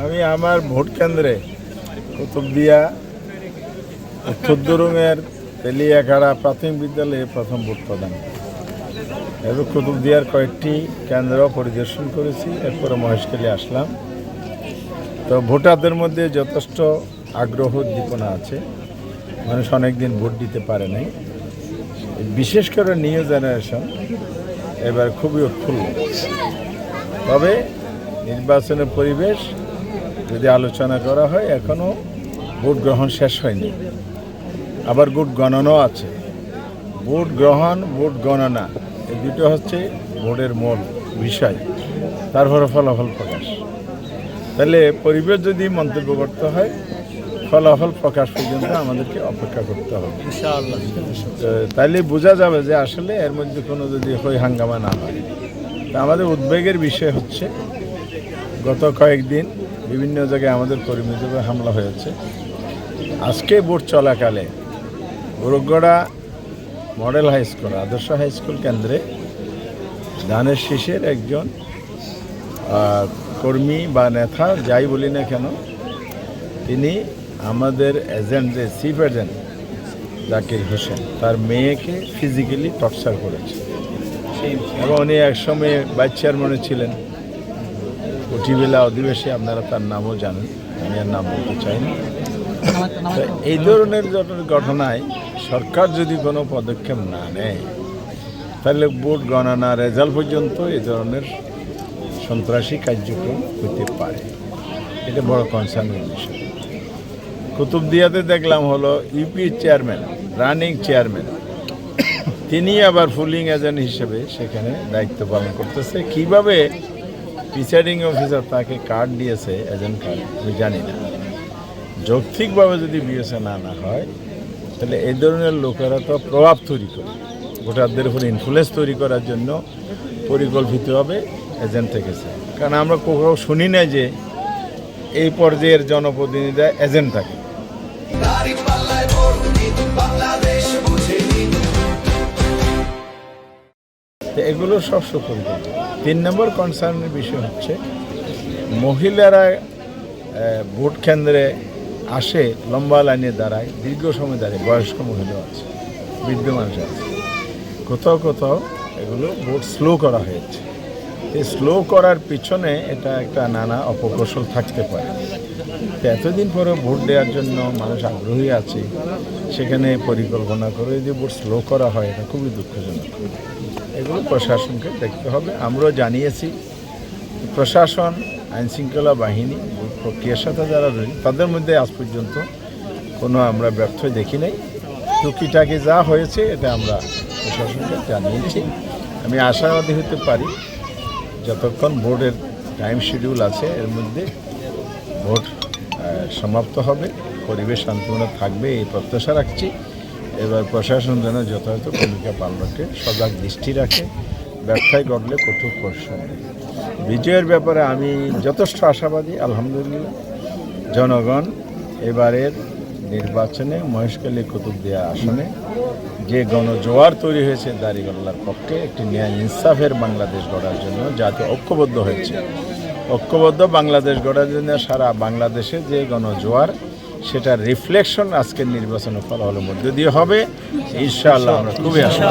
আমি আমার ভোট কেন্দ্রে কুতুবদিয়া উত্তরদুরুঙের তেলিয়াখাড়া প্রাথমিক বিদ্যালয়ে প্রথম ভোট প্রদান এবং কুতুবদিয়ার কয়েকটি কেন্দ্র পরিদর্শন করেছি। এরপরে মহেশখালী আসলাম। তো ভোটারদের মধ্যে যথেষ্ট আগ্রহ উদ্দীপনা আছে। মানুষ অনেকদিন ভোট দিতে পারে নাই, বিশেষ করে নিউ জেনারেশন এবার খুবই উৎফুল্ল। তবে নির্বাচনের পরিবেশ যদি আলোচনা করা হয়, এখনও ভোট গ্রহণ শেষ হয়নি, আবার ভোট গণনাও আছে। ভোট গ্রহণ, ভোট গণনা এই দুটো হচ্ছে ভোটের মূল বিষয়, তারপরে ফলাফল প্রকাশ। তাহলে পরিবেশ যদি মন্তব্য করতে হয়, ফলাফল প্রকাশ পর্যন্ত আমাদেরকে অপেক্ষা করতে হবে। তাইলে বোঝা যাবে যে আসলে এর মধ্যে কোনো যদি হই হাঙ্গামা না হয়। তা আমাদের উদ্বেগের বিষয় হচ্ছে গত কয়েকদিন বিভিন্ন জায়গায় আমাদের কর্মীদের উপর হামলা হয়েছে। আজকে ভোট চলাকালে গোরখগড়া মডেল হাই স্কুল, আদর্শ হাই স্কুল কেন্দ্রে ধানের শীষের একজন কর্মী বা নেতা, যাই বলি না কেন, তিনি আমাদের এজেন্ট, যে চিফ এজেন্ট জাকির হোসেন, তার মেয়েকে ফিজিক্যালি টর্চার করেছে। এবং উনি একসময় ভাইস চেয়ারম্যানে ছিলেন উঠিবেলা অধিবেশে, আপনারা তার নামও জানেন, আমি আর নাম বলতে চাই না। এই ধরনের ঘটনায় সরকার যদি কোনো পদক্ষেপ না নেয়, তাহলে ভোট গণনা রেজাল্ট পর্যন্ত এই ধরনের সন্ত্রাসী কার্যক্রম হতে পারে। এটা বড় কনসার্নের বিষয়। কুতুবদিয়াতে দেখলাম হলো ইউপি চেয়ারম্যান, রানিং চেয়ারম্যান, তিনি আবার ফুলিং এজেন্ট হিসেবে সেখানে দায়িত্ব পালন করতেছে। কীভাবে প্রিসাইডিং অফিসার তাকে কার্ড দিয়েছে, এজেন্ট কার্ড, আমি জানি না। যৌক্তিকভাবে যদি বিবেচনা না হয়, তাহলে এই ধরনের লোকেরা তো প্রভাব তৈরি করে ভোটারদের উপর ইনফ্লুয়েন্স তৈরি করার জন্য পরিকল্পিতভাবে এজেন্ট থেকেছে। কারণ আমরা কোথাও শুনি না যে এই পর্যায়ের জনপ্রতিনিধিরা এজেন্ট থাকে। এগুলো সব সুপরিকল্পিত। 3 নম্বর কনসার্নের বিষয় হচ্ছে মহিলারা ভোট কেন্দ্রে আসে, লম্বা লাইনে দাঁড়ায়, দীর্ঘ সময় দাঁড়ায়, বয়স্ক মহিলা আছে, বৃদ্ধ মানুষ আছে। কোথাও কোথাও এগুলো ভোট স্লো করা হয়েছে। এই স্লো করার পিছনে এটা একটা নানা অপকৌশল থাকতে পারে। এতদিন পরে ভোট দেওয়ার জন্য মানুষ আগ্রহী আছে, সেখানে পরিকল্পনা করে যদি ভোট স্লো করা হয়, এটা খুবই দুঃখজনক। এগুলো প্রশাসনকে দেখতে হবে। আমরাও জানিয়েছি, প্রশাসন, আইনশৃঙ্খলা বাহিনী, ভোট প্রক্রিয়ার সাথে যারা রয়েছে, তাদের মধ্যে আজ পর্যন্ত কোনো আমরা ব্যর্থ দেখি নাই। টুকিটাকি যা হয়েছে এটা আমরা প্রশাসনকে জানিয়েছি। আমি আশাবাদী হতে পারি যতক্ষণ ভোটের টাইম শিডিউল আছে এর মধ্যে ভোট সমাপ্ত হবে, পরিবেশ শান্তিপূর্ণ থাকবে এই প্রত্যাশা রাখছি। এবার প্রশাসন যেন যথাযথ ভূমিকা পালন রাখে, সজাগ দৃষ্টি রাখে, ব্যর্থায় ঘটলে কঠোর পরিশ্রম। বিজয়ের ব্যাপারে আমি যথেষ্ট আশাবাদী। আলহামদুলিল্লাহ, জনগণ এবারের নির্বাচনে মহেশখালী কুতুবদিয়া আসনে যে গণজোয়ার তৈরি হয়েছে দাঁড়িপাল্লার পক্ষে, একটি ন্যায় ইনসাফের বাংলাদেশ গড়ার জন্য যাতে ঐক্যবদ্ধ হয়েছে, ঐক্যবদ্ধ বাংলাদেশ গড়ার জন্য সারা বাংলাদেশে যে গণজোয়ার, সেটা রিফ্লেকশন আজকের নির্বাচনের ফলাফলের মধ্যে দিয়ে হবে ইনশাআল্লাহ। আমরা খুবই আশা।